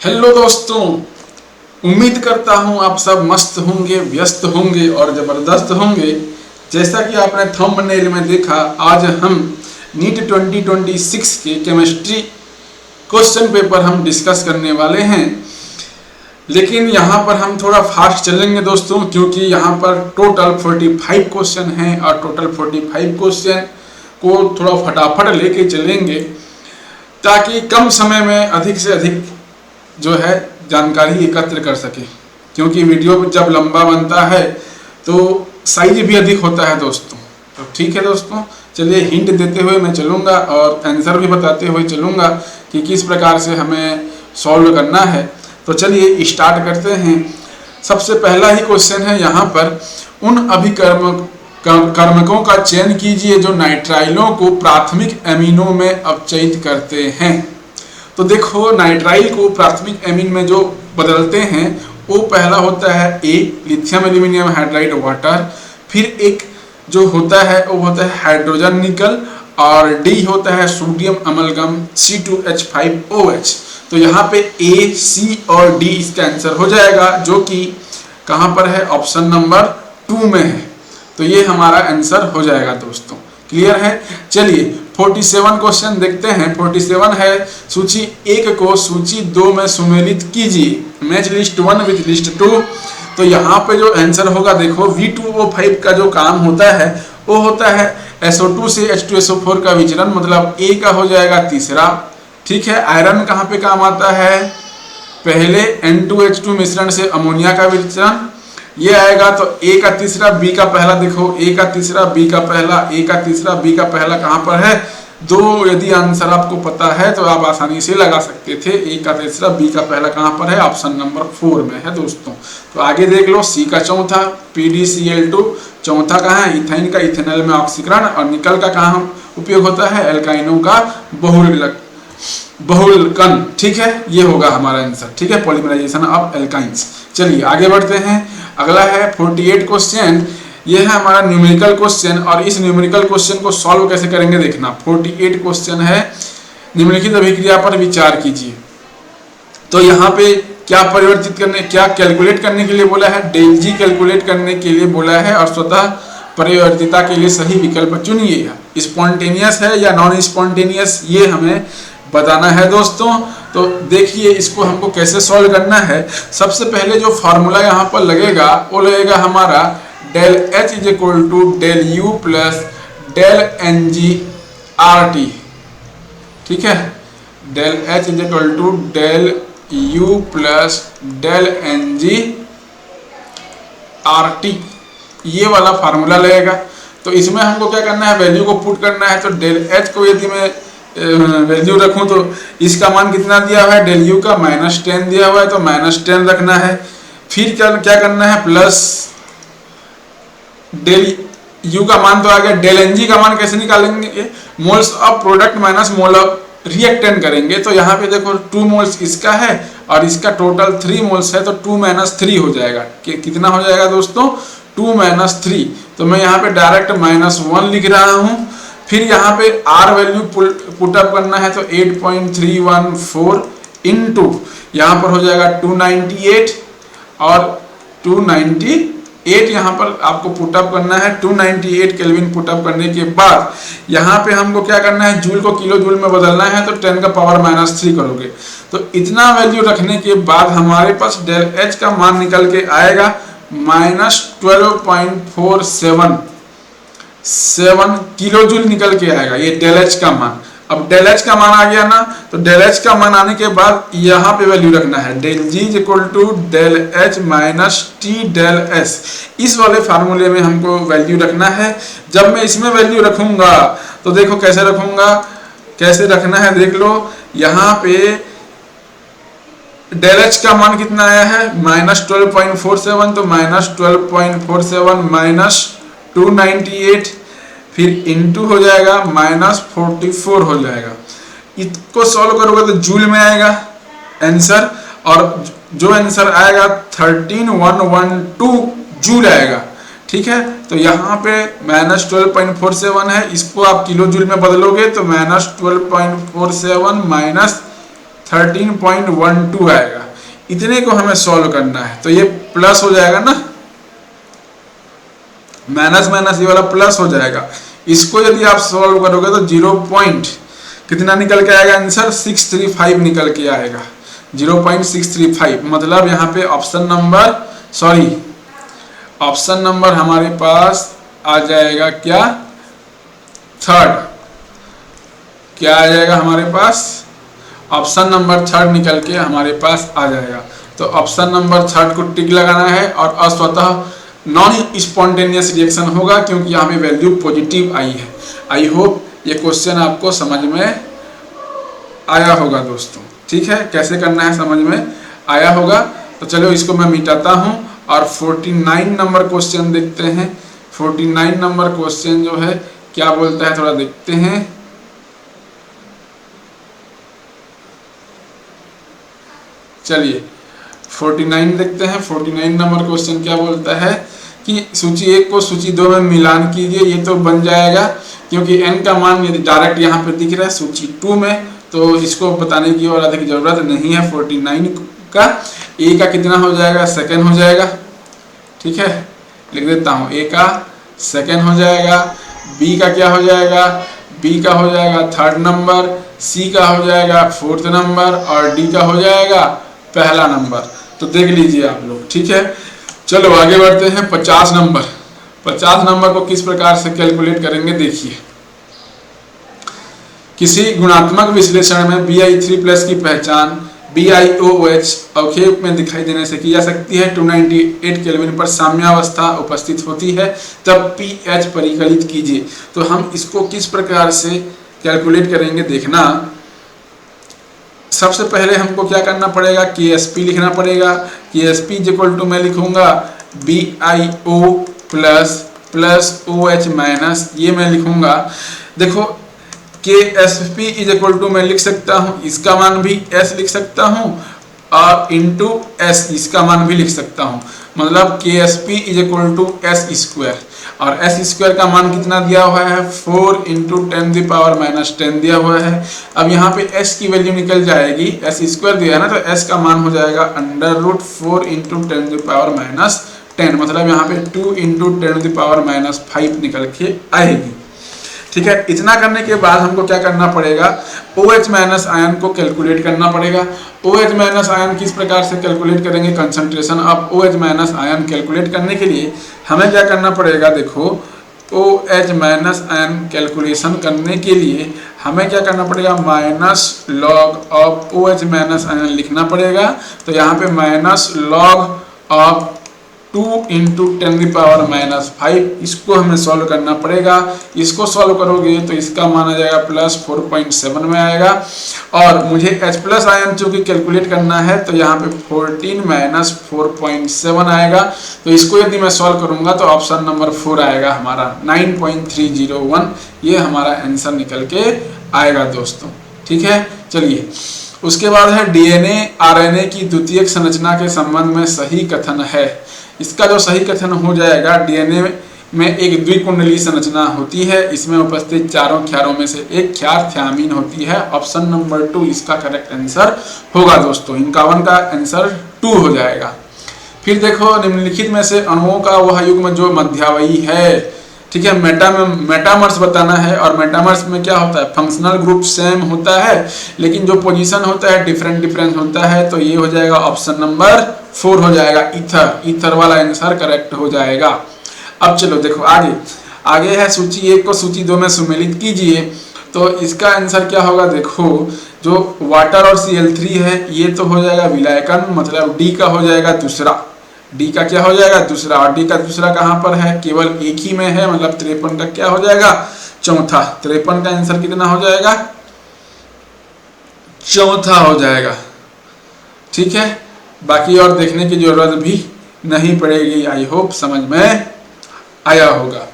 Hello दोस्तों, उम्मीद करता हूं आप सब मस्त होंगे, व्यस्त होंगे और ज़बरदस्त होंगे। जैसा कि आपने थंबनेल में देखा, आज हम नीट 2026 के केमिस्ट्री क्वेश्चन पेपर हम डिस्कस करने वाले हैं। लेकिन यहाँ पर हम थोड़ा फास्ट चलेंगे दोस्तों, क्योंकि यहाँ पर टोटल 45 क्वेश्चन हैं और टोटल 45 क्वेश्चन को थोड़ा फटाफट लेके चलेंगे ताकि कम समय में अधिक से अधिक जो है जानकारी एकत्र कर सके। क्योंकि वीडियो जब लंबा बनता है तो साइज भी अधिक होता है दोस्तों। तो ठीक है दोस्तों, चलिए हिंट देते हुए मैं चलूँगा और आंसर भी बताते हुए चलूँगा कि किस प्रकार से हमें सॉल्व करना है। तो चलिए स्टार्ट करते हैं। सबसे पहला ही क्वेश्चन है यहाँ पर, उन कर्मकों का चयन कीजिए जो नाइट्राइलों को प्राथमिक एमिनों में अपचयित करते हैं। तो देखो, नाइट्राइल को प्राथमिक एमीन में जो बदलते हैं वो पहला होता है ए, लिथियम एल्यूमिनियम हाइड्राइड वाटर। फिर एक जो होता है वो होता है हाइड्रोजन निकल, और डी होता है सोडियम अमलगम C2H5OH। तो यहाँ पे ए, सी और डी इसका आंसर हो जाएगा, जो कि कहाँ पर है, ऑप्शन नंबर 2 में है। तो ये हमारा आंसर हो जाएगा दोस्तों। क्लियर है। चलिए 47 क्वेश्चन देखते हैं। 47 है, सूची 1 को सूची 2 में सुमेलित कीजिए, मैच लिस्ट 1 विद लिस्ट 2। तो यहाँ पे जो आंसर होगा, देखो V2O5 का जो काम होता है वो होता है SO2 से H2SO4 का विचलन, मतलब ए का हो जाएगा तीसरा। ठीक है। आयरन कहाँ पे काम आता है, पहले N2H2 मिश्रण से अमोनिया का विचलन, ये आएगा। तो ए का तीसरा, बी का पहला, देखो ए का तीसरा, बी का पहला, ए का तीसरा, बी का पहला कहाँ पर है, 2। यदि आंसर आपको पता है तो आप आसानी से लगा सकते थे। ए का तीसरा, बी का पहला कहाँ पर है, ऑप्शन नंबर 4 में है दोस्तों। तो आगे देख लो, सी का चौथा PdCl2 चौथा कहाँ है, इथाइन का इथेनॉल में ऑक्सीकरण, और निकल का कहाँ उपयोग होता है, एल्काइनों का बहुलकन। ठीक है, ये होगा हमारा आंसर। ठीक है, पॉलीमराइजेशन ऑफ एल्काइंस। चलिए आगे बढ़ते हैं। अगला है 48 क्वेश्चन। ये है हमारा न्यूमेरिकल क्वेश्चन, और इस न्यूमेरिकल क्वेश्चन को सॉल्व कैसे करेंगे देखना। 48 क्वेश्चन है, निम्नलिखित अभिक्रिया पर विचार कीजिए। तो यहाँ पे क्या परिवर्तित करने, क्या कैलकुलेट करने के लिए बोला है, डेल जी कैलकुलेट करने के लिए बोला है, और स्वतः परिवर्तिता के लिए सही विकल्प चुनिए। स्पॉन्टेनियस है या नॉन स्पॉन्टेनियस, ये हमें बताना है दोस्तों। तो देखिए इसको हमको कैसे सॉल्व करना है। सबसे पहले जो फॉर्मूला यहाँ पर लगेगा वो लगेगा हमारा del H is equal to del U plus del NgRT। ठीक है, del H is equal to del U plus del NgRT, ये वाला फार्मूला लगेगा। तो इसमें हमको क्या करना है, वैल्यू को पुट करना है। तो डेल H को यदि मैं वैल्यू रखूं तो इसका मान कितना दिया हुआ है, डेल U का -10 दिया हुआ है, तो -10 रखना है। फिर क्या करना है, प्लस डेल U का मान तो आ गया, डेल Ng का मान कैसे निकालेंगे, moles of product minus mole of reactant करेंगे। तो यहाँ पे देखो 2 मोल्स इसका है और इसका टोटल 3 मोल्स है, तो 2 - 3 हो जाएगा। कितना हो जाएगा दोस्तों, 2 - 3। तो मैं यहाँ पे डायरेक्ट -1 लिख रहा हूँ। फिर यहाँ पे R वैल्यू पुटअप करना है, तो 8.314 इंटू यहाँ पर हो जाएगा 298, और 298 यहाँ पर आपको पुटअप करना है। 298 केल्विन पुटअप करने के बाद यहाँ पे हमको क्या करना है, जूल को किलो जूल में बदलना है, तो 10 का पावर -3 करोगे। तो इतना वैल्यू रखने के बाद हमारे पास डेल H का मान निकल के आएगा -12.477 किलो जूल निकल के आएगा, ये डेल H का मान। अब डेल H का मान आ गया ना, तो डेल H का मान आने के बाद यहाँ पे वैल्यू रखना है, del G is equal to del H minus T del S। इस वाले फार्मूले में हमको वैल्यू रखना है। जब मैं इसमें वैल्यू रखूंगा तो देखो कैसे रखूंगा, कैसे रखना है देख लो। यहाँ पे डेल H का मान कितना आया है, -12.47, तो -12.47 -298, फिर इंटू हो जाएगा -44 हो जाएगा। इसको सॉल्व करोगे तो जूल में आएगा आंसर, और जो आंसर आएगा 13112 जूल आएगा। ठीक है, तो यहाँ पे -12.47 है, इसको आप किलो जूल में बदलोगे तो -12.47 - 13.12 आएगा। इतने को हमें सॉल्व करना है, तो ये प्लस हो जाएगा ना, माइनस माइनस ये वाला प्लस हो जाएगा। इसको यदि आप सॉल्व करोगे तो 0 पॉइंट कितना निकल के आएगा आंसर, 635 निकल के आएगा, 0.635। मतलब यहाँ पे ऑप्शन नंबर हमारे पास आ जाएगा क्या, थर्ड। क्या आ जाएगा हमारे पास, ऑप्शन नंबर थर्ड निकल के हमारे पास आ जाएगा। तो ऑप्शन नंबर थर्ड को टिक लगाना है और अस्वतः नॉन स्पॉन्टेनियस रिएक्शन होगा, क्योंकि यहाँ पे वैल्यू पॉजिटिव आई है। आई होप ये क्वेश्चन आपको समझ में आया होगा दोस्तों। ठीक है, कैसे करना है समझ में आया होगा। तो चलो इसको मैं मिटाता हूँ और 49 नंबर क्वेश्चन देखते हैं। 49 नंबर क्वेश्चन जो है क्या बोलता है, थोड़ा देखते हैं। चलिए 49 देखते हैं। 49 नंबर क्वेश्चन क्या बोलता है कि सूची 1 को सूची 2 में मिलान कीजिए। ये तो बन जाएगा, क्योंकि n का मान डायरेक्ट यहाँ पे दिख रहा है सूची 2 में, तो इसको बताने की और अधिक जरूरत नहीं है। 49 का a का कितना हो जाएगा, सेकेंड हो जाएगा। ठीक है, लिख देता हूँ, a का सेकेंड हो जाएगा, b का क्या हो जाएगा, b का हो जाएगा थर्ड नंबर, c का हो जाएगा फोर्थ नंबर और d का हो जाएगा पहला नंबर। तो देख लीजिए आप लोग। ठीक है, चलो आगे बढ़ते हैं। 50 नंबर। 50 नंबर को किस प्रकार से कैलकुलेट करेंगे देखिए। किसी गुणात्मक विश्लेषण में Bi3+ की पहचान BiOH अवक्षेप में दिखाई देने से की जा सकती है। 298 केल्विन पर साम्यावस्था उपस्थित होती है, तब pH परिकलित कीजिए। तो हम इसको किस प्रकार से कैलकुलेट करेंगे देखना। सबसे पहले हमको क्या करना पड़ेगा, KSP लिखना पड़ेगा। KSP इक्वल टू मैं लिखूंगा BiO प्लस OH माइनस, ये मैं लिखूंगा। देखो KSP इक्वल टू मैं लिख सकता हूँ, इसका मान भी S लिख सकता हूँ और इंटू S इसका मान भी लिख सकता हूँ। मतलब KSP इक्वल टू S² और S² का मान कितना दिया हुआ है, 4 × 10⁻⁻10 दिया हुआ है। अब यहाँ पे S की वैल्यू निकल जाएगी, S² दिया है ना, तो S का मान हो जाएगा √4 × 10⁻10। मतलब यहाँ पे 2 × 10⁻5 निकल के आएगी। ठीक है, इतना करने के बाद हमको क्या करना पड़ेगा, OH माइनस आयन को कैलकुलेट करना पड़ेगा। OH माइनस आयन किस प्रकार से कैलकुलेट करेंगे, concentration of OH minus ion calculate करने के लिए हमें क्या करना पड़ेगा। देखो OH माइनस आयन कैलकुलेशन करने के लिए हमें क्या करना पड़ेगा, minus log of OH minus ion लिखना पड़ेगा। तो यहाँ पे माइनस लॉग ऑफ 2 × 10⁻⁻5 इसको हमें सॉल्व करना पड़ेगा। इसको सॉल्व करोगे तो इसका मान आ जाएगा +4.7 में आएगा। और मुझे H+ आयन चूंकि कैलकुलेट करना है, तो यहाँ पे 14 - 4.7 आएगा। तो इसको यदि मैं सॉल्व करूंगा तो ऑप्शन नंबर 4 आएगा हमारा 9.301। ये हमारा आंसर निकल के आएगा दोस्तों। ठीक है, चलिए उसके बाद है DNA RNA की द्वितीयक संरचना के संबंध में सही कथन है। इसका जो सही कथन हो जाएगा, DNA में एक द्विकुंडलीय संरचना होती है। इसमें उपस्थित चारों क्षारों में से एक क्षार थियामीन होती है। ऑप्शन नंबर 2 इसका करेक्ट आंसर होगा दोस्तों। 51 का आंसर 2 हो जाएगा। फिर देखो निम्नलिखित में से अणुओं का वह युग्म जो मध्यावयी है। ठीक है, मेटामर्स बताना है। और मेटामर्स में क्या होता है, फंक्शनल ग्रुप सेम होता है, लेकिन जो पोजीशन होता है डिफरेंट होता है। तो ये हो जाएगा ऑप्शन नंबर 4 हो जाएगा, ईथर वाला आंसर करेक्ट हो जाएगा। अब चलो देखो आगे है सूची 1 को सूची 2 में सम्मिलित कीजिए। तो इसका आंसर क्या होगा, देखो जो वाटर और Cl3 है ये तो हो जाएगा विलायकन, मतलब D का हो जाएगा दूसरा। D का क्या हो जाएगा, दूसरा। और D का दूसरा कहाँ पर है, केवल एक ही में है, मतलब 53 का क्या हो जाएगा, चौथा। 53 का आंसर कितना हो जाएगा, चौथा हो जाएगा। ठीक है, बाकी और देखने की जरूरत भी नहीं पड़ेगी। आई होप समझ में आया होगा।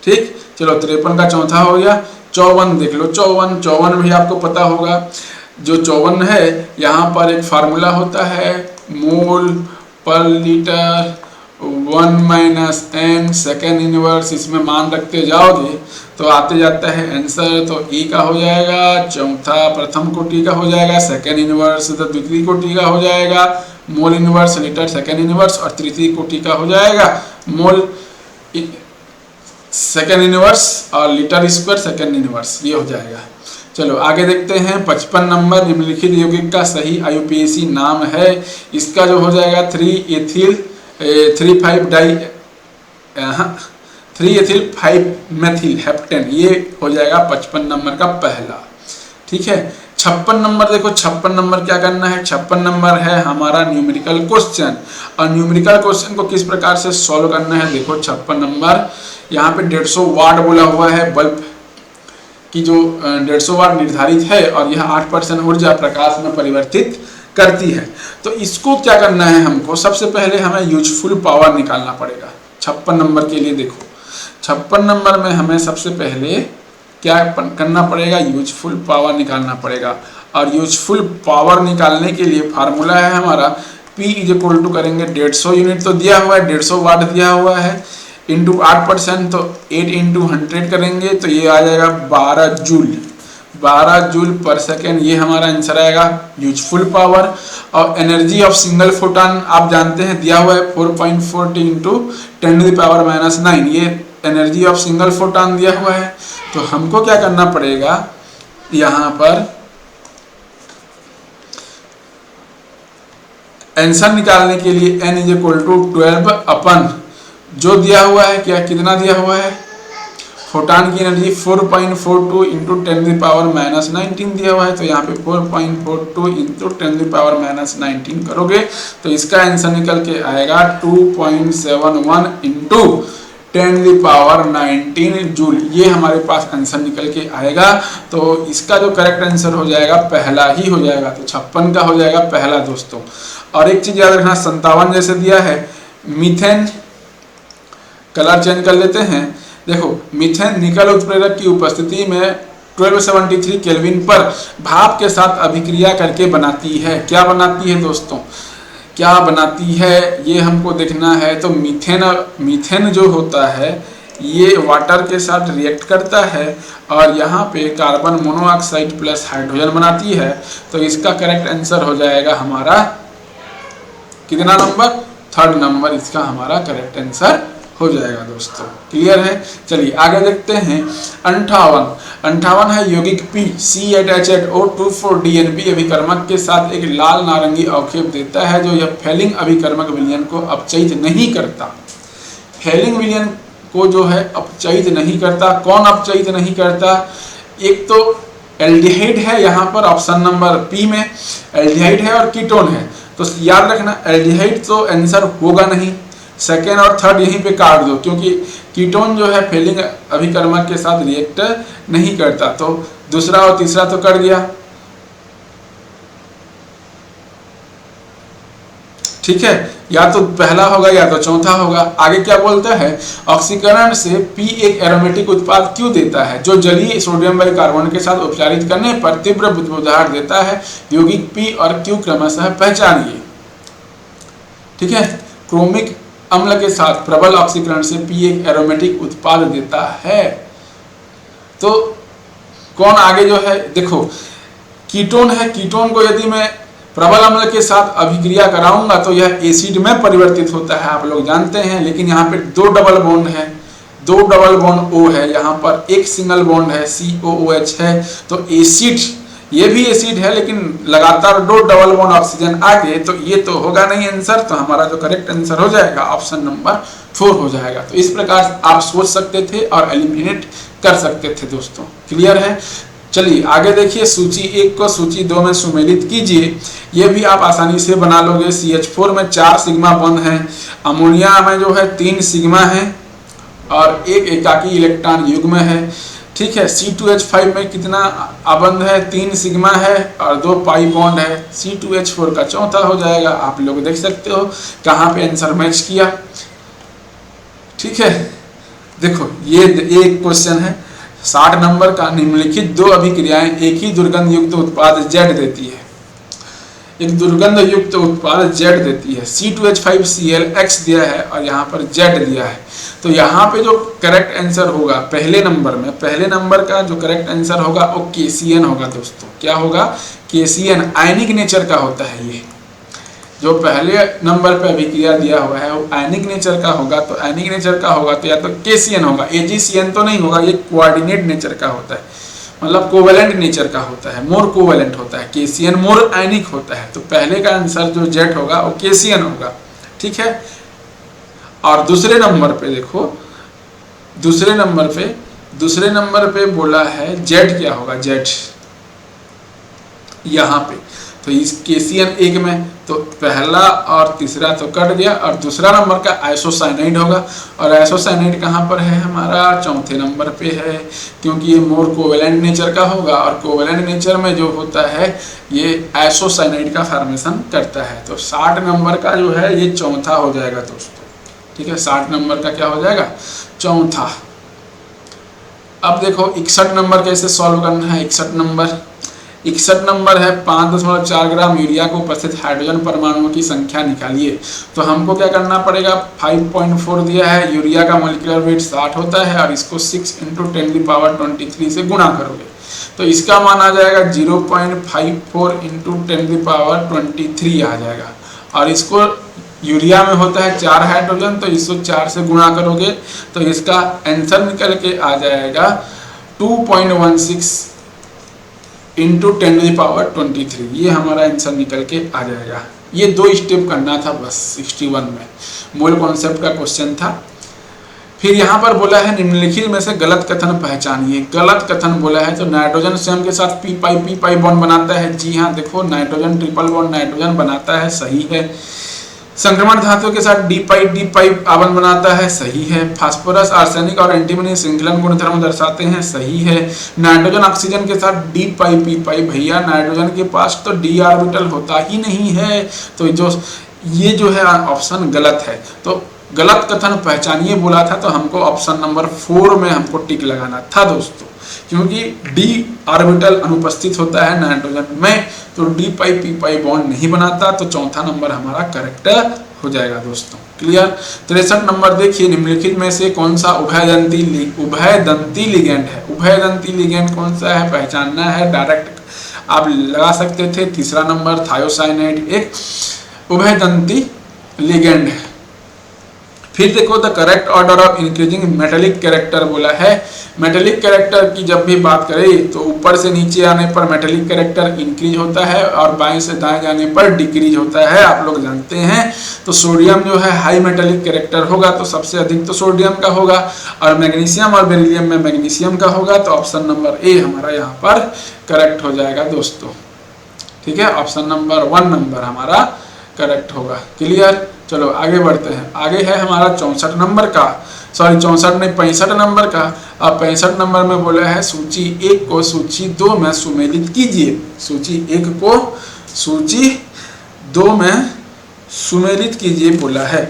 ठीक, चलो 53 का चौथा हो गया। 54 देख लो, 54 भी आपको पता होगा। जो 54 है यहाँ पर एक फार्मूला होता है, मोल पर litre 1 minus n second inverse, इसमें मान रखते जाओगे तो आते जाता है आंसर। तो e का हो जाएगा, चौथा प्रथम कोटि का हो जाएगा, सेकेंड इनवर्स द्वितीय कोटि का हो जाएगा, mole inverse litre second inverse, और तृतीय कोटि का हो जाएगा मोल सेकेंड इनवर्स और लीटर स्क्वायर सेकेंड इनवर्स, ये हो जाएगा। चलो आगे देखते हैं 55 नंबर, निम्नलिखित यौगिक का सही IUPAC नाम है। इसका जो हो जाएगा 3-एथिल-5-मेथिल हेप्टेन, ये हो जाएगा 55 नंबर का पहला। ठीक है, 56 नंबर देखो, 56 नंबर क्या करना है, 56 नंबर है हमारा न्यूमेरिकल क्वेश्चन। और न्यूमेरिकल क्वेश्चन को किस प्रकार से सॉल्व करना है, देखो 56 नंबर यहाँ पे 150 वाट बोला हुआ है, बल्ब की जो 150 वाट निर्धारित है और यह 8% ऊर्जा प्रकाश में परिवर्तित करती है। तो इसको क्या करना है हमको, सबसे पहले हमें यूजफुल पावर निकालना पड़ेगा 56 नंबर के लिए। देखो 56 नंबर में हमें सबसे पहले क्या करना पड़ेगा, यूजफुल पावर निकालना पड़ेगा। और यूजफुल पावर निकालने के लिए फार्मूला है हमारा P = करेंगे 150 यूनिट तो दिया हुआ है, 150 वाट दिया हुआ है, इंटू 8%, तो 8 × 100 करेंगे तो ये आ जाएगा 12 जूल पर सेकेंड, ये हमारा आंसर आएगा यूजफुल पावर। और एनर्जी ऑफ सिंगल फोटॉन आप जानते हैं दिया हुआ है 4.40 × 10⁻⁹, ये एनर्जी ऑफ सिंगल फोटॉन दिया हुआ है। तो हमको क्या करना पड़ेगा, यहाँ पर आंसर निकालने के लिए n = 12 अपन जो दिया हुआ है, क्या कितना दिया हुआ है, फोटॉन की एनर्जी 4.42 × 10⁻⁹ दिया हुआ है। तो यहाँ पे 4.42 × 10⁻⁹ करोगे तो इसका आंसर निकल के आएगा 2.71 × 10⁻⁹ जूल, ये हमारे पास आंसर निकल के आएगा। तो इसका जो करेक्ट आंसर हो जाएगा पहला ही हो जाएगा, तो 56 का हो जाएगा पहला दोस्तों। और एक चीज याद रखना, 57 जैसे दिया है मीथेन, कलर चेंज कर लेते हैं। देखो मीथेन निकल उत्प्रेरक की उपस्थिति में 1273 केल्विन पर भाप के साथ अभिक्रिया करके बनाती है, क्या बनाती है दोस्तों, क्या बनाती है ये हमको देखना है। तो मीथेन जो होता है ये वाटर के साथ रिएक्ट करता है और यहाँ पे कार्बन मोनोऑक्साइड प्लस हाइड्रोजन बनाती है। तो इसका करेक्ट आंसर हो जाएगा हमारा कितना नंबर, 3rd नंबर इसका हमारा करेक्ट आंसर हो जाएगा दोस्तों। क्लियर है, चलिए आगे देखते हैं 58 है यौगिक P C8H8O24DNP अभिकर्मक के साथ एक लाल नारंगी अवक्षेप देता है जो यह फेलिंग अभिकर्मक विलयन को अपचयित नहीं करता। फेलिंग विलयन को जो है अपचयित नहीं करता, कौन अपचयित नहीं करता, एक तो एल्डिहाइड है, यहाँ पर ऑप्शन नंबर P में एल्डिहाइड है और कीटोन है। तो याद रखना एल्डिहाइड तो आंसर होगा नहीं, सेकेंड और थर्ड यहीं पे काट दो क्योंकि कीटोन जो है फेलिंग अभिकर्मक के साथ रिएक्ट नहीं करता। तो दूसरा और तीसरा तो कर गया, ठीक है, या तो पहला होगा या तो चौथा होगा। आगे क्या बोलता है, ऑक्सीकरण से P एक एरोमेटिक उत्पाद क्यों देता है जो जलीय सोडियम बाइकार्बोनेट के साथ उपचारित करने पर तीव्र बुदबुदाहट देता है, यौगिक P और Q क्रमशः पहचानिए। ठीक है, क्रोमिक अम्ल के साथ प्रबल ऑक्सीकरण से P एक एरोमेटिक उत्पाद देता है। तो कौन आगे जो है, देखो कीटोन है, कीटोन को यदि मैं प्रबल अम्ल के साथ अभिक्रिया कराऊंगा तो यह एसिड में परिवर्तित होता है, आप लोग जानते हैं। लेकिन यहाँ पे 2 डबल बॉन्ड है, 2 डबल बॉन्ड O है, यहाँ पर एक सिंगल बॉन्ड है COOH है। तो एसिड, ये भी एसिड है लेकिन लगातार 2 डबल बॉन्ड ऑक्सीजन आ गए तो ये तो होगा नहीं आंसर। तो हमारा जो करेक्ट आंसर हो जाएगा ऑप्शन नंबर 4 हो जाएगा। तो इस प्रकार आप सोच सकते थे और एलिमिनेट कर सकते थे दोस्तों। क्लियर है, चलिए आगे देखिए, सूची 1 को सूची 2 में सुमेलित कीजिए। ये भी आप आसानी से बना लोगे। CH4 में 4 सिग्मा बंध है, अमोनिया में जो है 3 सिग्मा है और एक एकाकी इलेक्ट्रॉन युग्म है। ठीक है, C2H5 में कितना अबंध है, 3 सिग्मा है और 2 पाई बॉन्ड है। C2H4 का चौथा हो जाएगा। आप लोग देख सकते हो कहाँ पे आंसर मैच किया। ठीक है, देखो ये एक क्वेश्चन है 60 नंबर का, निम्नलिखित 2 अभिक्रियाएं एक ही दुर्गंध युक्त उत्पाद Z देती है। एक दुर्गंध युक्त उत्पाद Z देती है। C2H5Cl X दिया है और यहाँ पर Z दिया है। तो यहाँ पे जो करेक्ट आंसर होगा पहले नंबर का जो करेक्ट आंसर होगा वो KCN होगा दोस्तों। क्या होगा? KCN आयनिक नेचर का होता है। ये जो पहले नंबर पे अभिक्रिया दिया हुआ है वो आयनिक नेचर का होगा, तो आयनिक नेचर का होगा तो या तो KCN होगा, AgCN तो नहीं होगा, ये कोऑर्डिनेट नेचर का होता है, मतलब कोवेलेंट नेचर का होता है, मोर कोवेलेंट होता है। KCN मोर आयनिक होता है, तो पहले का आंसर जो Z होगा वो KCN होगा। ठीक है। और दूसरे नंबर पे देखो, दूसरे नंबर पे बोला है Z क्या होगा? Z यहाँ पे तो इस KCN एक में तो पहला और तीसरा तो कट गया, और दूसरा नंबर का आइसोसाइनाइड होगा, और आइसोसाइनाइड कहाँ पर है? हमारा चौथे नंबर पे है, क्योंकि ये मोर कोवेलेंट नेचर का होगा, और कोवेलेंट नेचर में जो होता है ये आइसोसाइनाइड का फॉर्मेशन करता है। तो 60 नंबर का जो है ये चौथा हो जाएगा दोस्तों। ठीक है, 60 नंबर का क्या हो जाएगा? चौथा। अब देखो 61 नंबर कैसे सॉल्व करना है। 61 नंबर है 5.4 ग्राम यूरिया को उपस्थित हाइड्रोजन परमाणुओं की संख्या निकालिए। तो हमको क्या करना पड़ेगा? 5.4 दिया है, यूरिया का मोलिकुलर वेट 60 होता है, और इसको 6 × 10⁻23 से गुणा करोगे तो इसका मान आ जाएगा 0.54 × 10⁻23 आ जाएगा। और इसको यूरिया में होता है 4 हाइड्रोजन, तो इसको 4 से गुणा करोगे तो इसका आंसर निकल के आ जाएगा 2.16 × 10⁻23। ये हमारा आंसर निकल के आ जाएगा। ये 2 स्टेप करना था बस 61 में, मूल कॉन्सेप्ट का क्वेश्चन था। फिर यहाँ पर बोला है निम्नलिखित में से गलत कथन पहचानिए। गलत कथन बोला है तो नाइट्रोजन स्वयं के साथ पी पाई बॉन्ड बनाता है। जी हाँ, देखो नाइट्रोजन ट्रिपल बॉन्ड नाइट्रोजन बनाता है, सही है। संक्रमण धातु के साथ डी पाई आबंध बनाता है, सही है। फास्फोरस, आर्सेनिक और एंटीमनी श्रृंखलन गुणधर्म दर्शाते हैं, सही है। नाइट्रोजन ऑक्सीजन के साथ डी पी पाई, भैया नाइट्रोजन के पास तो डी ऑर्बिटल होता ही नहीं है, तो ये जो है ऑप्शन गलत है। तो गलत कथन पहचानिए बोला था, तो हमको ऑप्शन नंबर 4 में हमको टिक लगाना था दोस्तों, क्योंकि डी ऑर्बिटल अनुपस्थित होता है नाइट्रोजन में, तो डी पी पाई बॉन्ड नहीं बनाता, तो चौथा नंबर हमारा करेक्ट हो जाएगा दोस्तों। क्लियर। 63 नंबर देखिए, निम्नलिखित में से कौन सा उभयदंती लिगेंड है? उभयदंती लिगेंड कौन सा है पहचानना है, डायरेक्ट आप लगा सकते थे। तीसरा नंबर थायोसाइनाइड एक उभयदंती लिगेंड है। फिर देखो the correct order of increasing metallic character बोला है। मेटेलिक कैरेक्टर की जब भी बात करें तो ऊपर से नीचे आने पर मेटेलिक कैरेक्टर इंक्रीज होता है और बाएं से दाएं जाने पर डिक्रीज होता है, आप लोग जानते हैं। तो सोडियम जो है हाई मेटेलिक कैरेक्टर होगा, तो सबसे अधिक तो सोडियम का होगा, और मैग्नीशियम और बेरिलियम में मैग्नीशियम का होगा। तो ऑप्शन नंबर ए हमारा यहाँ पर करेक्ट हो जाएगा दोस्तों। ठीक है, ऑप्शन नंबर 1 नंबर हमारा करेक्ट होगा। क्लियर। चलो आगे बढ़ते हैं। आगे है हमारा 64 नंबर का, सॉरी 64 नहीं 65 नंबर का। अब 65 नंबर में बोला है सूची 1 को सूची 2 में सुमेलित कीजिए। सूची 1 को सूची 2 में सुमेलित कीजिए बोला है।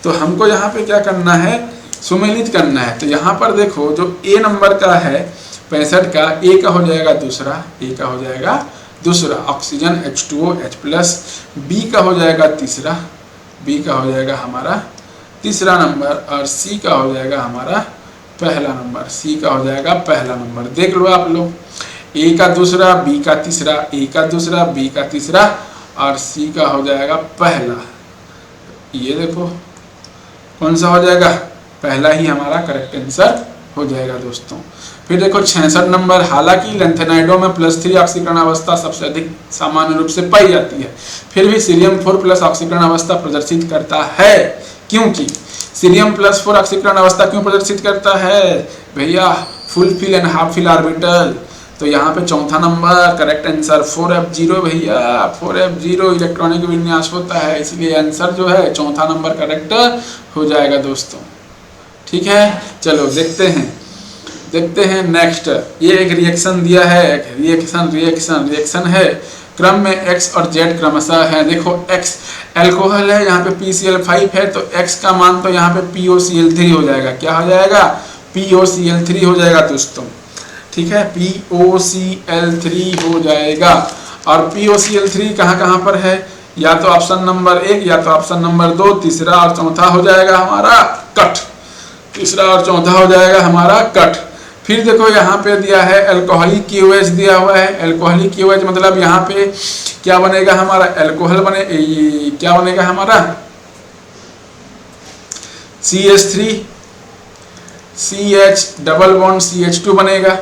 तो हमको यहाँ पे क्या करना है? सुमेलित करना है। तो यहाँ पर देखो जो ए नंबर का है 65 का, ए का हो जाएगा दूसरा, ए का हो जाएगा दूसरा ऑक्सीजन H2O H+, बी का हो जाएगा तीसरा, बी का हो जाएगा हमारा तीसरा नंबर, और सी का हो जाएगा हमारा पहला नंबर, सी का हो जाएगा पहला नंबर। देख लो आप लोग, ए का दूसरा, बी का तीसरा, ए का दूसरा, बी का तीसरा, और सी का हो जाएगा पहला। ये देखो कौन सा हो जाएगा? पहला ही हमारा करेक्ट आंसर हो जाएगा दोस्तों। फिर देखो 66 नंबर, हालांकि लेंथेनाइडों में +3 ऑक्सीकरण अवस्था सबसे अधिक सामान्य रूप से पाई जाती है, फिर भी सीरियम 4+ ऑक्सीकरण अवस्था प्रदर्शित करता है, क्योंकि सीरियम +4 ऑक्सीकरण अवस्था क्यों प्रदर्शित करता है भैया? Full fill and half fill orbital. तो यहाँ पे चौथा नंबर करेक्ट आंसर 4f0 भैया, 4f0 इलेक्ट्रॉनिक विन्यास होता है, इसलिए आंसर जो है चौथा नंबर करेक्ट हो जाएगा दोस्तों। ठीक है, चलो देखते हैं नेक्स्ट। ये एक रिएक्शन दिया है, रिएक्शन है, क्रम में X और Z क्रमशः है। देखो X अल्कोहल है, यहाँ पे PCl5 है, तो X का मान तो यहाँ पे POCl3 हो जाएगा। क्या हो जाएगा? POCl3 हो जाएगा दोस्तों। ठीक है, POCl3 हो जाएगा। और POCl3 कहाँ पर है, या तो ऑप्शन नंबर 1 या तो ऑप्शन नंबर 2, तीसरा और चौथा हो जाएगा हमारा कट, तीसरा और चौथा हो जाएगा हमारा कट। फिर देखो यहाँ पे दिया है अल्कोहलिक QH दिया हुआ है, अल्कोहलिक QH मतलब यहाँ पे क्या बनेगा हमारा, अल्कोहल बने, क्या बनेगा हमारा CH3 CH double bond CH2 बनेगा।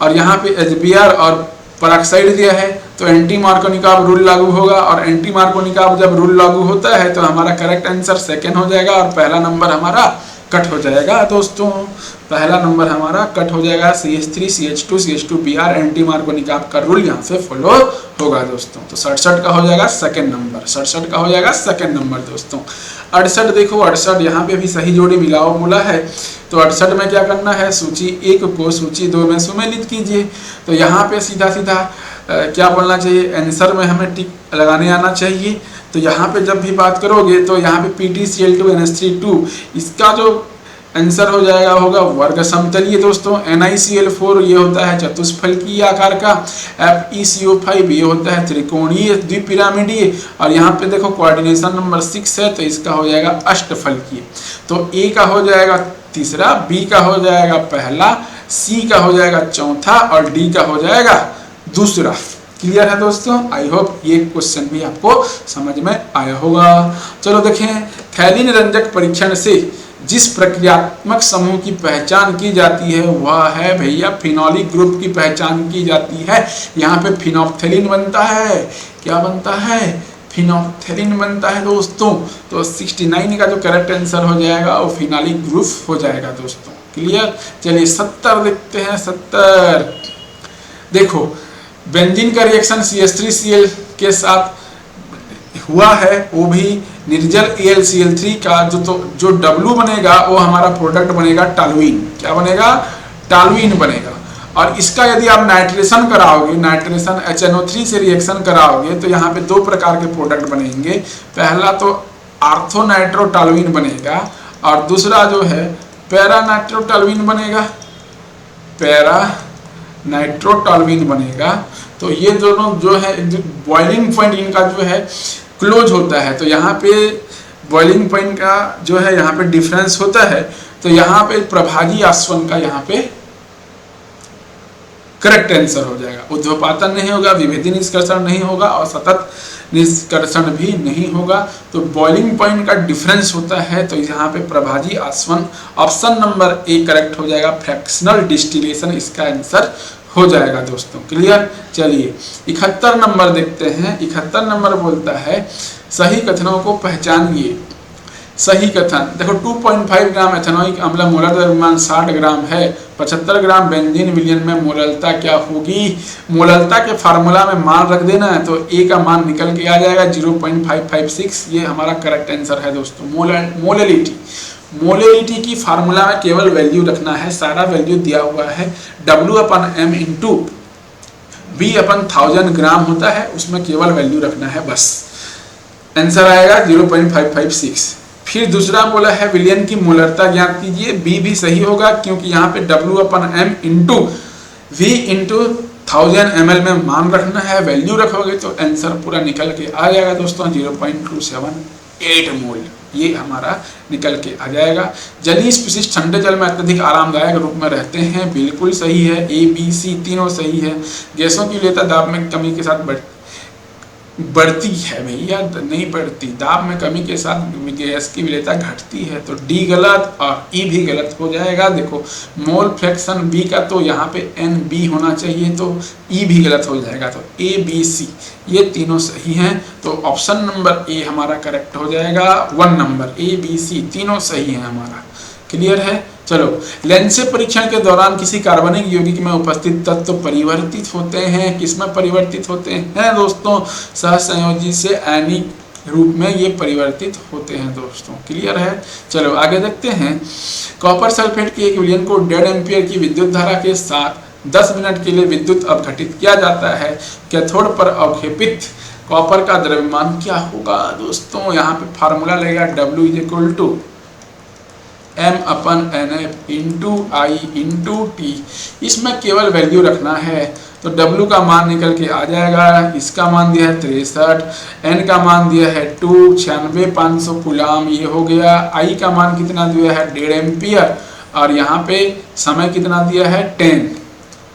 और यहाँ पे HBr और पेरोक्साइड दिया है, तो एंटी मार्कोनिकॉव रूल लागू होगा, और एंटी मार्कोनिकॉव जब रूल लागू होता है तो हमारा करेक्ट आंसर सेकंड हो जाएगा और पहला नंबर हमारा कट हो जाएगा दोस्तों, पहला नंबर हमारा कट हो जाएगा। CH3 CH2 CH2Br anti Markovnikov का रूल यहाँ से फॉलो होगा दोस्तों। तो 67 का हो जाएगा सेकंड नंबर, 67 का हो जाएगा सेकंड नंबर दोस्तों। 68 देखो, 68 यहाँ पे भी सही जोड़ी मिलाओ बोला है, तो 68 में क्या करना है, सूची 1 को सूची 2 में सुमेलित कीजिए। तो यहाँ पे सीधा सीधा क्या बोलना चाहिए, आंसर में हमें टिक लगाने आना चाहिए। तो यहाँ पे जब भी बात करोगे तो यहाँ पे PtCl2NH3 इसका जो आंसर हो जाएगा होगा वर्ग समतलीय दोस्तों। NiCl4 ये होता है चतुष्फलकीय आकार का, FeCO5 ये होता है त्रिकोणीय द्विपिरामिडीय, और यहाँ पे देखो कोऑर्डिनेशन नंबर 6 है तो इसका हो जाएगा अष्टफलकीय। तो A का हो जाएगा तीसरा, B का हो जाएगा पहला, C का हो जाएगा चौथा और D का हो जाएगा दूसरा। क्लियर है दोस्तों, आई होप ये क्वेश्चन भी आपको समझ में आया होगा। चलो देखें, थैलीन रंजक परीक्षण से जिस प्रक्रियात्मक समूह की पहचान की जाती है वह है भैया फिनोलिक ग्रुप की पहचान की जाती है। यहाँ पे फिनोप्थेलिन बनता है, क्या बनता है, फिनोप्थेलिन बनता है दोस्तों। तो 69 का जो करेक्ट आंसर हो जाएगा वो फिनोलिक ग्रुप हो जाएगा दोस्तों। क्लियर, चलिए 70 देखते हैं। 70 देखो, बेंजीन का रिएक्शन CH3Cl के साथ हुआ है, वो भी निर्जल AlCl3 का जो W बनेगा वो हमारा प्रोडक्ट बनेगा टॉलुइन। क्या बनेगा, टॉलुइन बनेगा। और इसका यदि आप नाइट्रेशन कराओगे, नाइट्रेशन HNO3 से रिएक्शन कराओगे तो यहाँ पे 2 प्रकार के प्रोडक्ट बनेंगे। पहला तो आर्थोनाइट्रोटॉलुइन बनेगा और दूसरा जो है पैरानाइट्रोटॉलुइन बनेगा, पैरा नाइट्रोटॉलुइन बनेगा। तो ये दोनों जो है बॉइलिंग पॉइंट इनका जो है क्लोज होता है, तो यहाँ पे बॉइलिंग पॉइंट का जो है यहाँ पे डिफरेंस होता है। तो यहाँ पे प्रभाजी आसवन का यहाँ पे करेक्ट आंसर हो जाएगा। ऊर्ध्वपातन नहीं होगा, विभेदी निष्कर्षण नहीं होगा और सतत निष्कर्षण भी नहीं होगा। तो बॉइलिंग पॉइंट का डिफरेंस होता है, तो यहाँ पे प्रभाजी आसवन ऑप्शन नंबर A करेक्ट हो जाएगा। फ्रैक्शनल डिस्टिलेशन इसका आंसर हो जाएगा दोस्तों। क्लियर, चलिए 71 नंबर देखते हैं। 71 नंबर बोलता है सही कथनों को पहचानिए। सही कथन देखो, 2.5 ग्राम एथेनोइक अम्ल मोलर द्रव्यमान 60 ग्राम है, 75 ग्राम बेंजीन विलयन में मोलरता क्या होगी। मोलरता के फार्मूला में मान रख देना है तो A का मान निकल के आ जाएगा 0.556। ये हमारा करेक्ट आंसर है दोस्तों। मोलैलिटी, मोलैलिटी की फार्मूला में केवल वैल्यू रखना है, सारा वैल्यू दिया हुआ है। W/m इंटू V/1000 ग्राम होता है, उसमें केवल वैल्यू रखना है बस। आंसर आएगा 0.556। फिर दूसरा बोला है विलयन की मोलरता ज्ञात कीजिए। B भी सही होगा क्योंकि यहाँ पे W/m into V into 1000 ml में मान रखना है, वैल्यू रखोगे तो आंसर पूरा निकल के आ जाएगा दोस्तों 0.278 मोल। ये हमारा निकल के आ जाएगा। जलीय स्पीशीज ठंडे जल में अत्यधिक आरामदायक रूप में रहते हैं, बिल्कुल सही है। A, B, C तीनों सही है। गैसों की विलेयता दाब में कमी के साथ बढ़ती है भैया, नहीं बढ़ती। दाब में कमी के साथ गैस की विलेयता घटती है, तो D गलत और E भी गलत हो जाएगा। देखो मोल फ्रैक्शन B का तो यहाँ पे NB होना चाहिए, तो E भी गलत हो जाएगा। तो A, B, C ये तीनों सही हैं, तो ऑप्शन नंबर A हमारा करेक्ट हो जाएगा। 1 नंबर A, B, C तीनों सही है हमारा। क्लियर है, चलो। लेंसे परीक्षण के दौरान किसी कार्बनिक यौगिक में उपस्थित तत्व परिवर्तित होते हैं। किसमें परिवर्तित होते हैं दोस्तों, सहसंयोजी से आयनिक रूप में ये परिवर्तित होते हैं दोस्तों। क्लियर है, चलो आगे देखते हैं। कॉपर सल्फेट के 1 विलयन को 1.5 एम्पियर की विद्युत धारा के साथ 10 मिनट के लिए विद्युत अवघटित किया जाता है। कैथोड पर अवक्षेपित कॉपर का द्रव्यमान क्या होगा दोस्तों। यहाँ पे फार्मूला लगेगा W M/NF into I into T। इसमें केवल वैल्यू रखना है तो W का मान निकल के आ जाएगा, इसका मान दिया है 63, N का मान दिया है 2, 96,500 कूलाम ये हो गया। I का मान कितना दिया है 1.5 एम्पियर, और यहाँ पे समय कितना दिया है 10,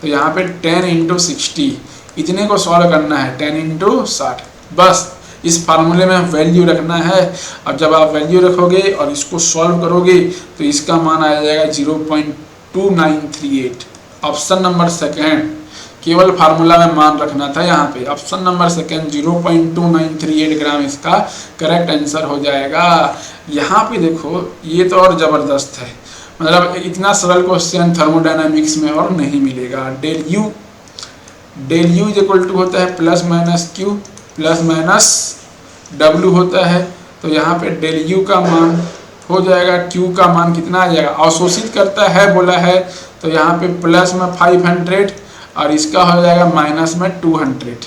तो यहाँ पे 10 × 60 इतने को सॉल्व करना है, 10 × 60। बस इस फार्मूले में वैल्यू रखना है। अब जब आप वैल्यू रखोगे और इसको सॉल्व करोगे तो इसका मान आ जाएगा 0.2938। ऑप्शन नंबर सेकेंड, केवल फार्मूला में मान रखना था यहाँ पे। ऑप्शन नंबर सेकेंड 0.2938 ग्राम इसका करेक्ट आंसर हो जाएगा। यहाँ पे देखो ये तो और ज़बरदस्त है, मतलब इतना सरल क्वेश्चन थर्मोडायनामिक्स में और नहीं मिलेगा। Del U is equal to होता है plus minus Q plus minus W होता है। तो यहाँ पे डेल यू का मान हो जाएगा, क्यू का मान कितना आ जाएगा, अवशोषित करता है बोला है, तो यहाँ पे प्लस में 500 और इसका हो जाएगा माइनस में 200।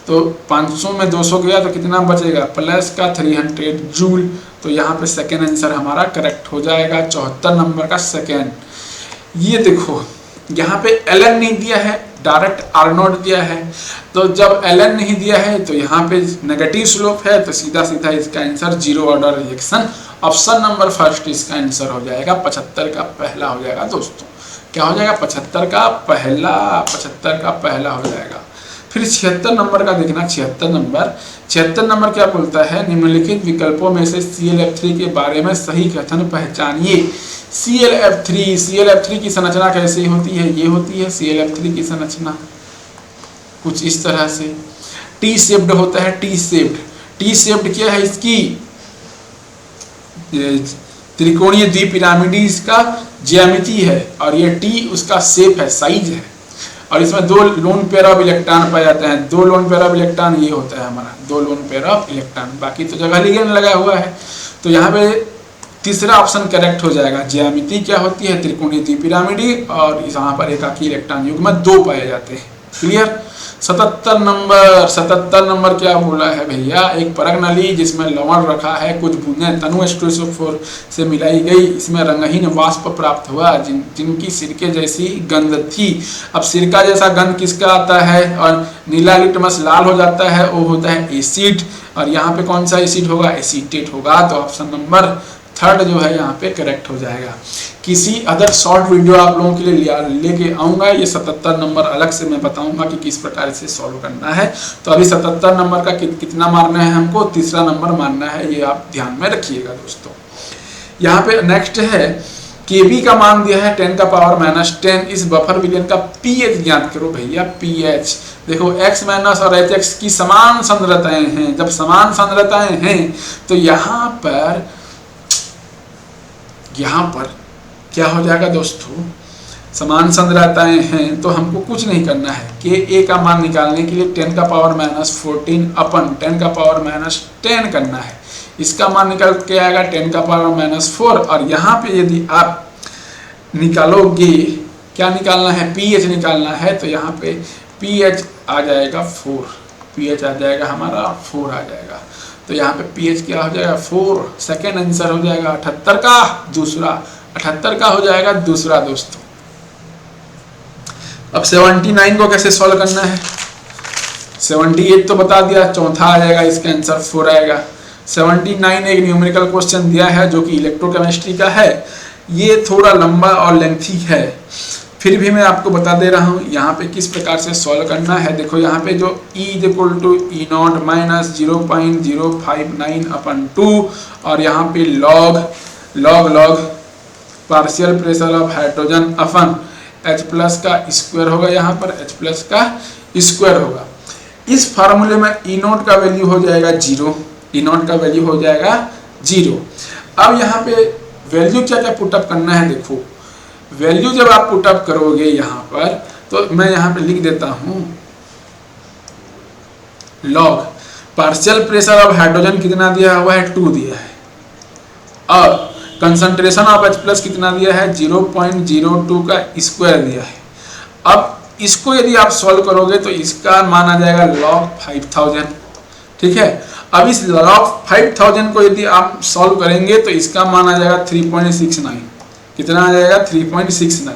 तो 500 में 200 गया तो कितना बचेगा, प्लस का 300 जूल। तो यहाँ पे सेकेंड आंसर हमारा करेक्ट हो जाएगा, 74 नंबर का सेकेंड। ये देखो यहाँ पे ln नहीं दिया है, डायरेक्ट R0 दिया है। तो जब ln नहीं दिया है तो यहाँ पे नेगेटिव स्लोप है, तो सीधा सीधा इसका answer zero order reaction option number first इसका आंसर हो जाएगा। 75 का पहला हो जाएगा दोस्तों, क्या हो जाएगा 75 का पहला हो जाएगा। फिर 76 नंबर का देखना, 76 नंबर क्या बोलता है, निम्नलिखित विकल्पों में से ClF3 के बारे में सही कथन पहचानिए। ClF3 की संरचना कैसी होती है, ये होती है ClF3 की संरचना कुछ इस तरह से टी शेप्ड होता है। टी शेप्ड क्या है, इसकी त्रिकोणीय द्विपिरामिडी इसका ज्यामिति है, और ये टी उसका शेप है, साइज है। और इसमें 2 लोन पेयर ऑफ इलेक्ट्रॉन पाए जाते हैं। 2 लोन पेयर ऑफ इलेक्ट्रॉन ये होता है हमारा, 2 लोन पेयर ऑफ इलेक्ट्रॉन, बाकी तो जगह लिगेंड लगा हुआ है। तो यहाँ पे तीसरा ऑप्शन करेक्ट हो जाएगा। ज्यामिति क्या होती है, त्रिकोणीय द्विपिरामिडी, और यहाँ पर एकाकी इलेक्ट्रॉन युग्म 2 पाए जाते हैं। क्लियर। 77 नंबर क्या बोला है भैया, एक परग नली जिसमें लवण रखा है, कुछ बूंदें तनु H2SO4 से मिलाई गई, इसमें रंगहीन वाष्प प्राप्त हुआ जिनकी सिरके जैसी गंध थी। अब सिरका जैसा गंध किसका आता है, और नीला लिटमस लाल हो जाता है, वो होता है एसिड। और यहाँ पे कौन सा एसिड होगा, एसीटेट होगा। तो ऑप्शन नंबर थर्ड जो है यहाँ पे करेक्ट हो जाएगा। किसी अदर शॉर्ट वीडियो आप लोगों के लिए लेके आऊँगा, ये 77 नंबर अलग से मैं बताऊँगा कि किस प्रकार से सॉल्व करना है। तो अभी 77 नंबर का कितना मारना है हमको, तीसरा नंबर मारना है, ये आप ध्यान में रखिएगा दोस्तों। यहाँ पे नेक्स्ट है, Kb का मान दिया है 10⁻⁻10। इस बफर विलयन का pH ज्ञात करो भैया। pH देखो x माइनस और HX की समान सांद्रताएं हैं। जब समान सांद्रताएं हैं तो यहाँ पर क्या हो जाएगा दोस्तों, समान सांद्रताएं हैं तो हमको कुछ नहीं करना है। Ka का मान निकालने के लिए 10⁻14 अपन 10⁻10 करना है। इसका मान निकल के आएगा 10⁻4। और यहाँ पे यदि आप निकालोगे, क्या निकालना है, pH निकालना है, तो यहाँ पे pH आ जाएगा 4, pH आ जाएगा हमारा 4 आ जाएगा। तो यहाँ पे pH क्या हो जाएगा 4, सेकेंड आंसर हो जाएगा 78 का हो जाएगा दूसरा दोस्तों। अब 79 को कैसे सॉल्व करना है, 78 तो बता दिया, चौथा आ जाएगा, इसका आंसर 4 आएगा। 79 एक न्यूमेरिकल क्वेश्चन दिया है जो कि इलेक्ट्रोकेमिस्ट्री का है। ये थोड़ा लंबा और लेंथी है, फिर भी मैं आपको बता दे रहा हूँ यहाँ पे किस प्रकार से सॉल्व करना है। देखो यहाँ पे जो E = E0 - 0.059/2 और यहाँ पे log partial pressure of hydrogen upon H+ का स्क्वायर होगा, यहाँ पर H+ का स्क्वायर होगा। इस फार्मूले में E0 का वैल्यू हो जाएगा 0, E0 का वैल्यू हो जाएगा 0। अब यहाँ पे वैल्यू क्या क्या पुटअप करना है, देखो वैल्यू जब आप पुटअप करोगे यहाँ पर, तो मैं यहाँ पे लिख देता हूँ log partial pressure of hydrogen कितना दिया हुआ है 2 दिया है, और कंसंट्रेशन ऑफ H+ कितना दिया है 0.02 का स्क्वायर दिया है। अब इसको यदि आप सॉल्व करोगे तो इसका मान आ जाएगा log 5000, ठीक है। अब इस log 5000 को यदि आप सॉल्व करेंगे तो इसका मान आ जाएगा 3.69, कितना आ जाएगा 3.69।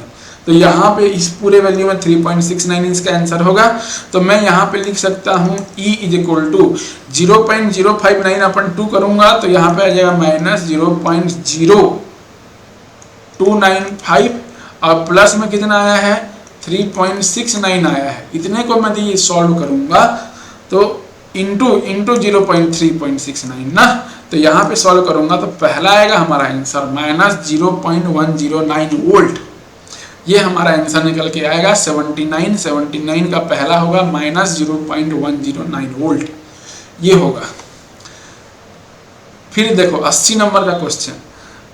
तो यहाँ पे इस पूरे वैल्यू में 3.69 इसका आंसर होगा। तो मैं यहाँ पे लिख सकता हूँ E इज इक्वल टू 0.059 अपन 2 करूँगा तो यहाँ पे आ जाएगा -0.0295 और प्लस में कितना आया है 3.69 आया है। इतने को मैं ये सॉल्व करूँगा तो इंटू 0.369 ना, तो यहाँ पे सॉल्व करूँगा तो पहला आएगा हमारा आंसर -0.109 वोल्ट। ये हमारा आंसर निकल के आएगा 79 का पहला होगा -0.109 वोल्ट, ये होगा। फिर देखो 80 नंबर का क्वेश्चन।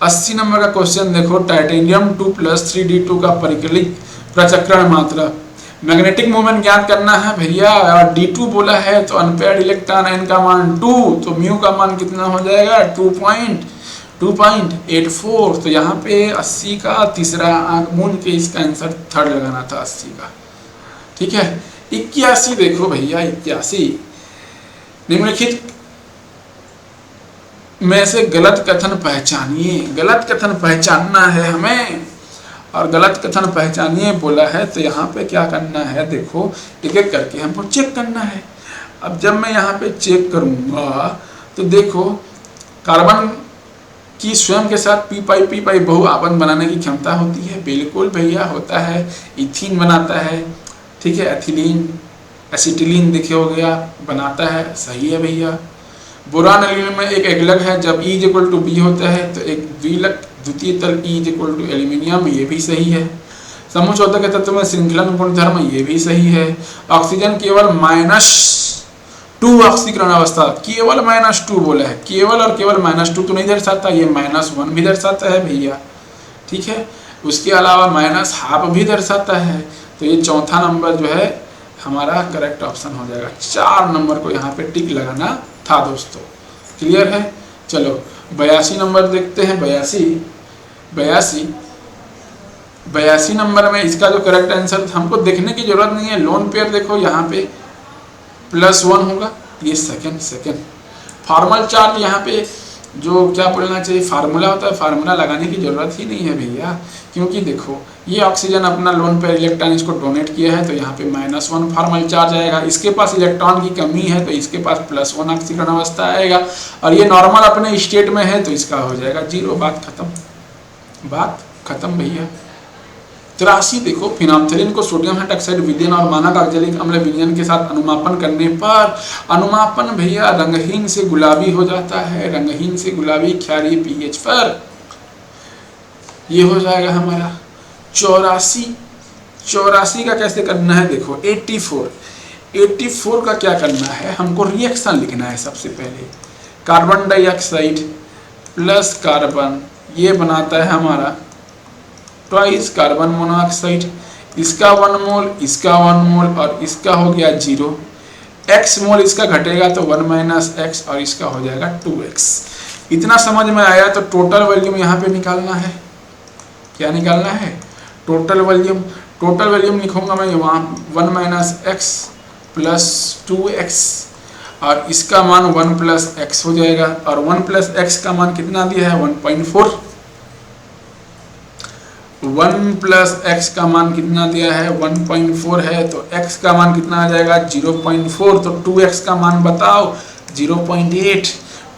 80 नंबर का क्वेश्चन देखो, टाइटेनियम 2 + 3d2 का परिकलित प्रचक्रण मात्रा, मैग्नेटिक मोमेंट ज्ञात करना है भैया। और D2 बोला है तो अनपेयर्ड इलेक्ट्रॉन n का मान 2, तो म्यू का मान कितना हो जाएगा 2.84। तो यहाँ पे 80 का तीसरा आंक मूंद के इसका आंसर थर्ड लगाना था 80 का, ठीक है। 81 देखो भैया, 81 निम्नलिखित में से गलत कथन पहचानिए। गलत कथन पहचानना है हमें और गलत कथन पहचानिए बोला है, तो यहाँ पे क्या करना है देखो, एक एक करके हमको चेक करना है। अब जब मैं यहाँ पे चेक करूँगा तो देखो कार्बन की स्वयं के साथ पी पाई बहु आपन बनाने की क्षमता होती है, बिल्कुल भैया होता है। इथीन बनाता है, ठीक है, एथिलीन एसिटिलीन देखिए हो गया बनाता है, सही है भैया। बोरान एल्यूमिनियम में एक एगलग है, जब E = B होता है तो एक द्विलक द्वितीय तल E = एल्यूमिनियम, ये भी सही है। समूह चौदह के तत्व में श्रृंखलन गुणधर्म, ये भी सही है। ऑक्सीजन केवल -2 ऑक्सीकरण अवस्था, केवल -2 बोला है, केवल और केवल -2 तो नहीं दर्शाता, ये -1 भी दर्शाता है भैया, ठीक है। उसके अलावा -½ भी दर्शाता है। तो ये चौथा नंबर जो है हमारा करेक्ट ऑप्शन हो जाएगा। 4 नंबर को यहाँ पे टिक लगाना था दोस्तों, क्लियर है। चलो 82 नंबर देखते हैं। 82 नंबर में इसका जो करेक्ट आंसर हमको देखने की जरूरत नहीं है। लोन पेयर देखो यहाँ पे +1 होगा, ये सेकंड। फॉर्मल चार्ज यहाँ पे जो क्या बोलना चाहिए फार्मूला होता है, फार्मूला लगाने की जरूरत ही नहीं है भैया, क्योंकि देखो ये ऑक्सीजन अपना लोन पेयर इलेक्ट्रॉन इसको डोनेट किया है तो यहाँ पे -1 फॉर्मल चार्ज आएगा। इसके पास इलेक्ट्रॉन की कमी है तो इसके पास +1 ऑक्सीकरण अवस्था आएगा, और ये नॉर्मल अपने स्टेट में है तो इसका हो जाएगा 0। बात खत्म भैया। 83 देखो, फिनोल्फ्थालीन को सोडियम हाइड्रोक्साइड विलयन और मानक ऑक्जेलिक अम्ल विलयन के साथ अनुमापन करने पर, अनुमापन भैया रंगहीन से गुलाबी हो जाता है, रंगहीन से गुलाबी क्षारीय pH पर, ये हो जाएगा हमारा 84 का कैसे करना है देखो। 84 का क्या करना है, हमको रिएक्शन लिखना है। सबसे पहले कार्बन डाइऑक्साइड प्लस कार्बन, ये बनाता है हमारा ट्वाइस कार्बन मोनोऑक्साइड, इसका 1 मोल, इसका 1 मोल और इसका हो गया 0। x मोल इसका घटेगा तो 1 - x और इसका हो जाएगा 2x। इतना समझ में आया तो टोटल वॉल्यूम यहाँ पे निकालना है। क्या निकालना है? टोटल वॉल्यूम लिखूंगा मैं वहाँ 1 - x प्लस 2x और इसका मान 1 + x हो जाएगा, और 1 + x का मान कितना दिया है 1.4। 1 + x का मान कितना दिया है 1.4 है, तो x का मान कितना आ जाएगा 0.4। तो 2x का मान बताओ 0.8।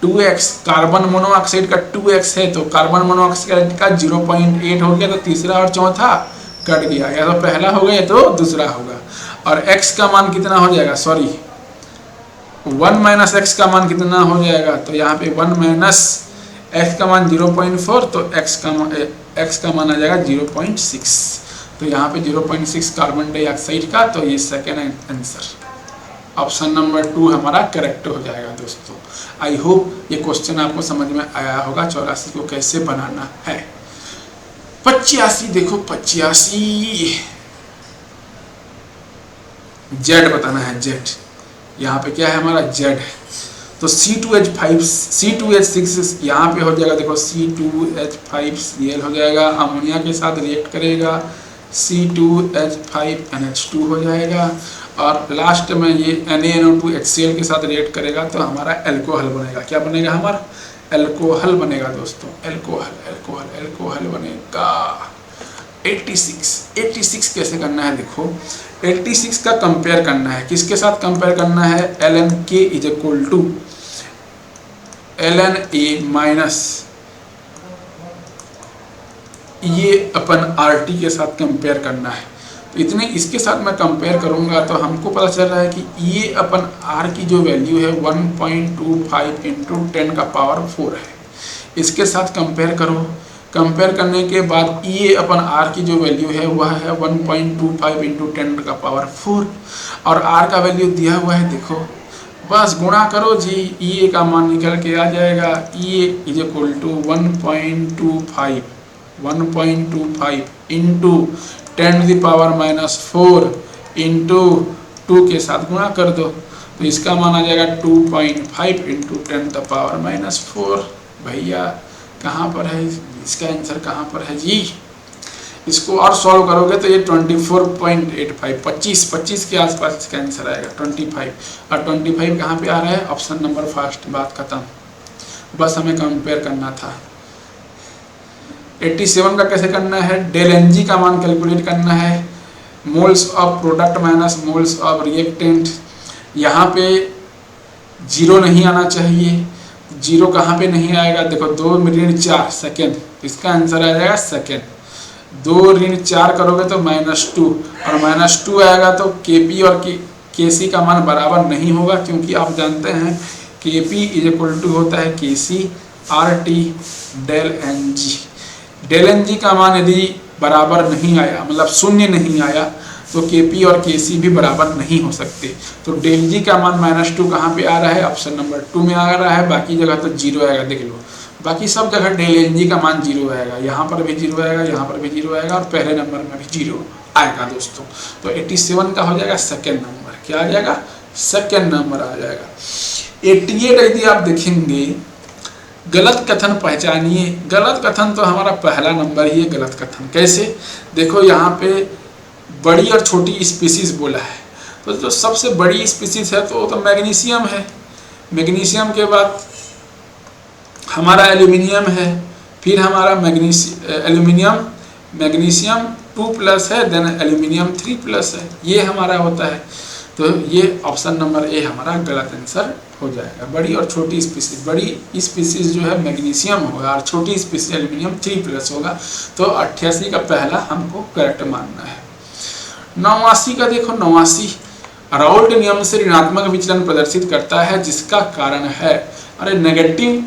2x कार्बन मोनोऑक्साइड का 2x है तो कार्बन मोनोऑक्साइड का 0.8 हो गया, तो तीसरा और चौथा कट गया, या तो पहला होगा या तो दूसरा होगा। और x का मान कितना हो जाएगा, सॉरी 1 - x का मान कितना हो जाएगा, तो यहाँ पे 1 - x का मान 0.4, तो x का मान आ जाएगा 0.6। तो यहाँ पे 0.6 कार्बन डाइऑक्साइड का, तो ये सेकेंड आंसर ऑप्शन नंबर 2 हमारा करेक्ट हो जाएगा दोस्तों। आई होप ये क्वेश्चन आपको समझ में आया होगा 84 को कैसे बनाना है। 85 देखो, 85 जेड बताना है। जेड यहाँ पे क्या है हमारा जेड, तो C2H6 यहाँ पे हो जाएगा देखो, C2H5Cl हो जाएगा, अमोनिया के साथ रिएक्ट करेगा, C2H5NH2 हो जाएगा, और लास्ट में ये NaNO2HCl के साथ रिएक्ट करेगा तो हमारा एल्कोहल बनेगा। क्या बनेगा हमारा? एल्कोहल बनेगा दोस्तों, एल्कोहल बनेगा। 86 कैसे करना है देखो, 86 का कंपेयर करना है, किसके साथ कंपेयर करना है, ln k is equal to ln a minus ये अपन RT के साथ कंपेयर करना है। तो इतने इसके साथ मैं कंपेयर करूंगा तो हमको पता चल रहा है कि ये अपन R की जो वैल्यू है 1.25 इंटू 10 का पावर 4 है। इसके साथ कंपेयर करो, कंपेयर करने के बाद ये अपन R की जो वैल्यू है वह है 1.25 इंटू 10 का पावर 4 और R का वैल्यू दिया हुआ है, देखो बस गुणा करो जी, ये का मान निकल के आ जाएगा, ये is equal to 1.25 into 10 to the power -4 into 2 के साथ गुणा कर दो तो इसका मान आ जाएगा 2.5 इंटू 10 टू द पावर -4। भैया कहाँ पर है इसका आंसर, कहाँ पर है जी, इसको और सॉल्व करोगे तो ये 24.85 25 के आसपास इसका आंसर आएगा 25 और 25 कहाँ पे आ रहा है, ऑप्शन नंबर फर्स्ट, बात खत्म। बस हमें कंपेयर करना था। 87 का कैसे करना है, डेल NG का मान कैलकुलेट करना है, moles of product minus moles of reactant. यहाँ पे जीरो नहीं आना चाहिए, जीरो कहाँ पे नहीं आएगा, देखो 2 ऋण 4 सेकेंड, इसका आंसर आ जाएगा सेकेंड। 2 ऋण 4 करोगे तो -2 और -2 आएगा तो Kp और Kc का मान बराबर नहीं होगा, क्योंकि आप जानते हैं Kp इज इक्वल टू होता है Kc RT del NG। Del NG का मान यदि बराबर नहीं आया, मतलब शून्य नहीं आया, तो Kp और Kc भी बराबर नहीं हो सकते। तो डेल G का मान -2 कहाँ पे आ रहा है, ऑप्शन नंबर 2 में आ रहा है, बाकी जगह तो जीरो आएगा, देख लो बाकी सब जगह डेल NG का मान जीरो आएगा, यहाँ पर भी जीरो आएगा, यहाँ पर भी जीरो आएगा और पहले नंबर में भी जीरो आएगा दोस्तों। तो 87 का हो जाएगा सेकेंड नंबर, क्या आ जाएगा, सेकेंड नंबर आ जाएगा। 88 यदि आप देखेंगे, गलत कथन पहचानिए। गलत कथन तो हमारा पहला नंबर ही है, गलत कथन कैसे, देखो यहाँ पे बड़ी और छोटी स्पीसीज बोला है, तो जो सबसे बड़ी स्पीसीज है तो वो तो मैग्नीशियम है, मैग्नीशियम के बाद हमारा एल्यूमिनियम है, फिर हमारा मैग्नीशियम 2+ है, देन एल्यूमिनियम 3+ है, ये हमारा होता है। तो ये ऑप्शन नंबर ए हमारा गलत आंसर हो जाएगा। बड़ी और छोटी स्पीसीज, बड़ी स्पीसीज जो है मैग्नीशियम होगा और छोटी स्पीसीज एल्यूमिनियम 3+ होगा। तो 88 का पहला हमको करेक्ट मानना है। 89 का देखो, 89 राउल्ट नियम से ऋणात्मक विचलन प्रदर्शित करता है, जिसका कारण है, अरे नेगेटिव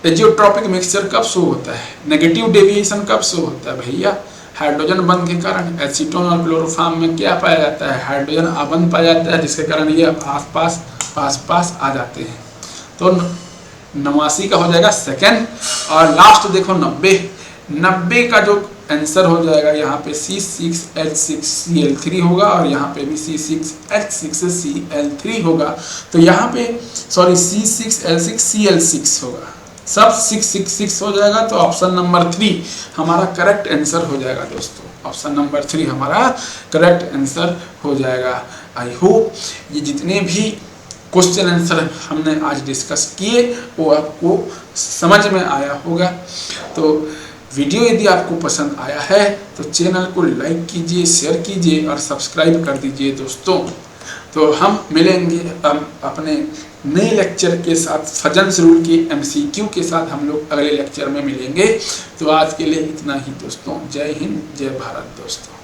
एजियोट्रॉपिक मिक्सचर कब शो होता है, नेगेटिव डेविएशन कब शो होता है भैया, हाइड्रोजन बंध के कारण। एसीटोन और क्लोरोफॉर्म में क्या पाया जाता है, हाइड्रोजन अबंध पाया जाता है, जिसके कारण ये आसपास आ जाते हैं। तो 89 का हो जाएगा सेकेंड। और लास्ट देखो 90 का जो आंसर हो जाएगा, यहाँ पे C6H6Cl3 होगा और यहाँ पे भी C6H6Cl3 होगा। तो यहाँ पे सॉरी C6L6Cl6 होगा, सब 6 हो जाएगा। तो ऑप्शन नंबर 3 हमारा करेक्ट आंसर हो जाएगा दोस्तों, ऑप्शन नंबर 3 हमारा करेक्ट आंसर हो जाएगा। आई होप ये जितने भी क्वेश्चन आंसर हमने आज डिस्कस किए वो आपको समझ में आया होगा। तो वीडियो यदि आपको पसंद आया है तो चैनल को लाइक कीजिए, शेयर कीजिए और सब्सक्राइब कर दीजिए दोस्तों। तो हम मिलेंगे अपने नए लेक्चर के साथ, फजन्स रूल के MCQ के साथ हम लोग अगले लेक्चर में मिलेंगे। तो आज के लिए इतना ही दोस्तों, जय हिंद जय भारत दोस्तों।